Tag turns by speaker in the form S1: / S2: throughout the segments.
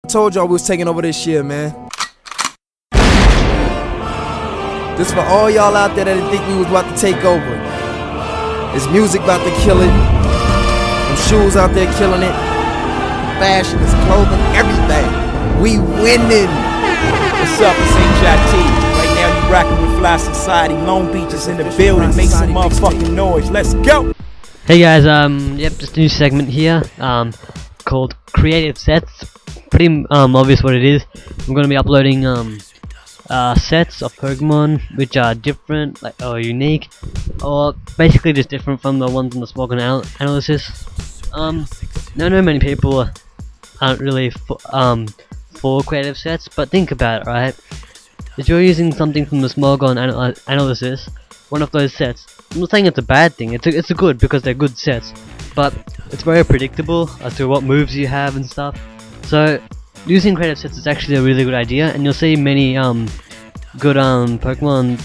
S1: I told y'all we was taking over this year, man. This for all y'all out there that didn't think we was about to take over. It's music about to kill it. Them shoes out there killing it. Fashion, it's clothing, everything. We winning.
S2: What's up? It's HIT. Right now you rocking with Fly Society. Long Beach is in the building. Make some motherfucking noise. Let's go.
S3: Hey guys, yep, just a new segment here, called Creative Sets. Pretty obvious what it is. I'm gonna be uploading sets of Pokemon which are different, like, or unique, or basically just different from the ones in the small analysis. I know many people aren't really for creative sets, but think about it, right? If you're using something from the small analysis, one of those sets, I'm not saying it's a bad thing, it's a good, because they're good sets, but it's very predictable as to what moves you have and stuff. So using creative sets is actually a really good idea, and you'll see many good Pokemon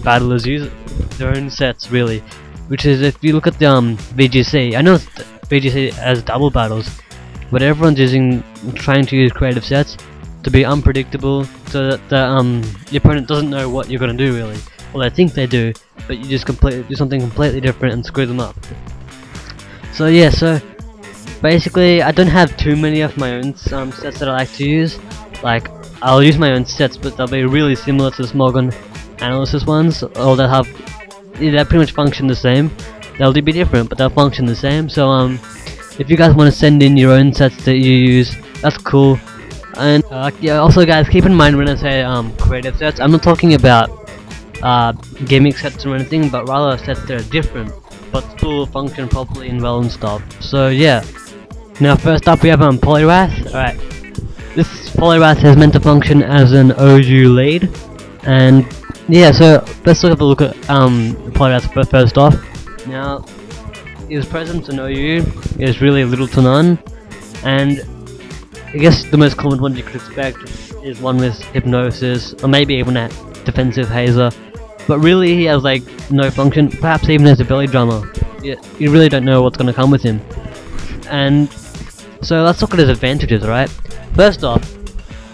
S3: battlers use their own sets, really. Which is, if you look at the VGC, I know VGC has double battles, but everyone's trying to use creative sets to be unpredictable, so that the opponent doesn't know what you're gonna do, really. Well, they think they do, but you just do something completely different and screw them up. So yeah, so basically I don't have too many of my own sets that I like to use. Like, I'll use my own sets, but they'll be really similar to the small gun analysis ones, or they'll pretty much function the same. They'll be different, but they'll function the same. So if you guys want to send in your own sets that you use, that's cool. And yeah, also guys, keep in mind when I say creative sets, I'm not talking about gimmick sets or anything, but rather sets that are different but still function properly and well and stuff. So yeah. Now first up we have Poliwrath. Alright, this Poliwrath is meant to function as an OU lead, and yeah, so let's have a look at Poliwrath first off. Now, his presence in OU is really little to none, and I guess the most common one you could expect is one with Hypnosis, or maybe even a defensive Hazer, but really he has like no function, perhaps even as a belly drummer. Yeah, you really don't know what's going to come with him. And so let's look at his advantages, right? First off,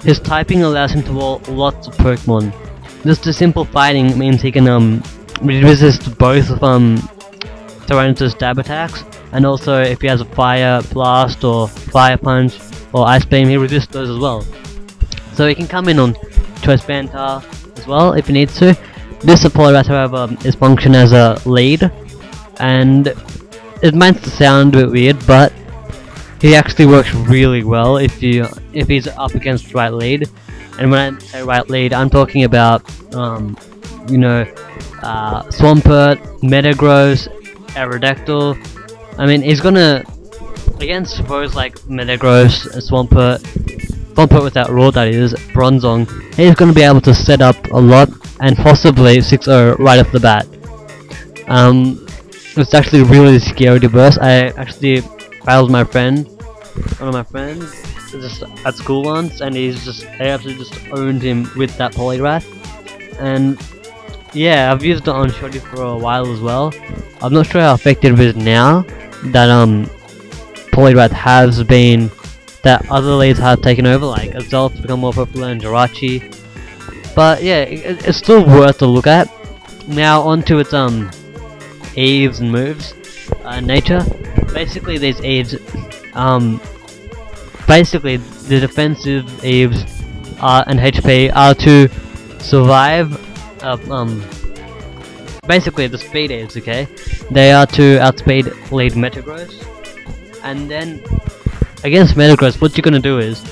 S3: his typing allows him to wall lots of Pokemon. Just the simple fighting means he can resist both of Tyranitar's stab attacks, and also if he has a Fire Blast or Fire Punch or Ice Beam, he resists those as well. So he can come in on Choice Banter as well if he needs to. This Poliwrath, however, is function as a lead, and it might sound a bit weird, but he actually works really well if he's up against right lead. And when I say right lead, I'm talking about Swampert, Metagross, Aerodactyl. I mean, he's gonna, against suppose like Metagross, Swampert with that Raw, that is, Bronzong, he's gonna be able to set up a lot and possibly 6-0 right off the bat. It's actually really scary to burst. I actually battled one of my friends, just at school once, and I absolutely just owned him with that Poliwrath. And yeah, I've used it on Shoddy for a while as well. I'm not sure how effective it is now that Poliwrath has been, that other leads have taken over, like Azal's become more popular and Jirachi. But yeah, it's still worth a look at. Now onto its Eves and moves, nature. Basically these Eves, basically the defensive Eves and HP are to survive, basically the speed Eves, okay? They are to outspeed lead Metagross, and then against Metagross what you're gonna do is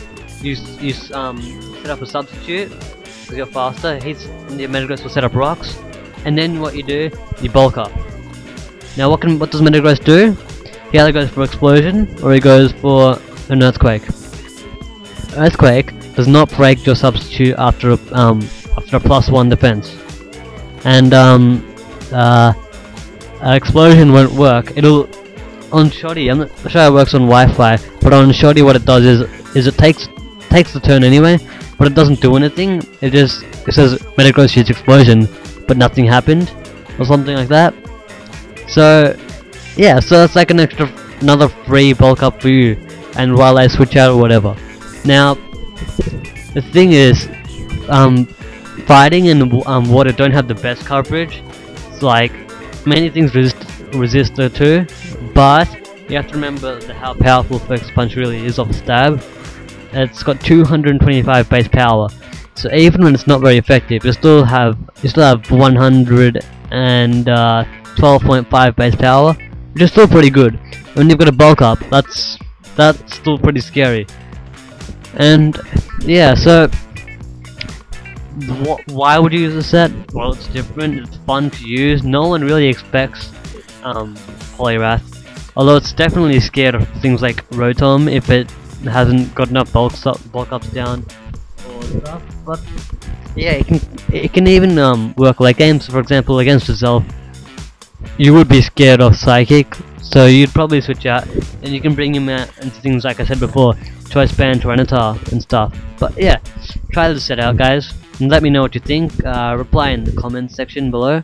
S3: you set up a substitute because you're faster. The Metagross will set up rocks, and then what you do, you bulk up. Now what does Metagross do? He either goes for Explosion or he goes for an Earthquake. Earthquake does not break your substitute after a +1 defense, and Explosion won't work. It'll on Shoddy. I'm not sure how it works on Wi-Fi, but on Shoddy what it does is it takes the turn anyway, but it doesn't do anything. It says Metagross used Explosion, but nothing happened, or something like that. So yeah, so it's like another free bulk up for you, and while I switch out or whatever. Now, the thing is, fighting and water don't have the best coverage. It's like many things resist it too, but you have to remember how powerful Focus Punch really is of a stab. It's got 225 base power, so even when it's not very effective, you still have 112.5 base power, which is still pretty good. When you've got a bulk up, that's still pretty scary. And yeah, so why would you use this set? Well, it's different, it's fun to use. No one really expects Poliwrath, although it's definitely scared of things like Rotom if it hasn't got enough bulk ups down or stuff. But yeah, it can even work like games. For example, against yourself, you would be scared of Psychic, so you'd probably switch out, and you can bring him out into things like I said before, Choice Band, Tyranitar, and stuff. But yeah, try this set out, guys, and let me know what you think. Reply in the comments section below.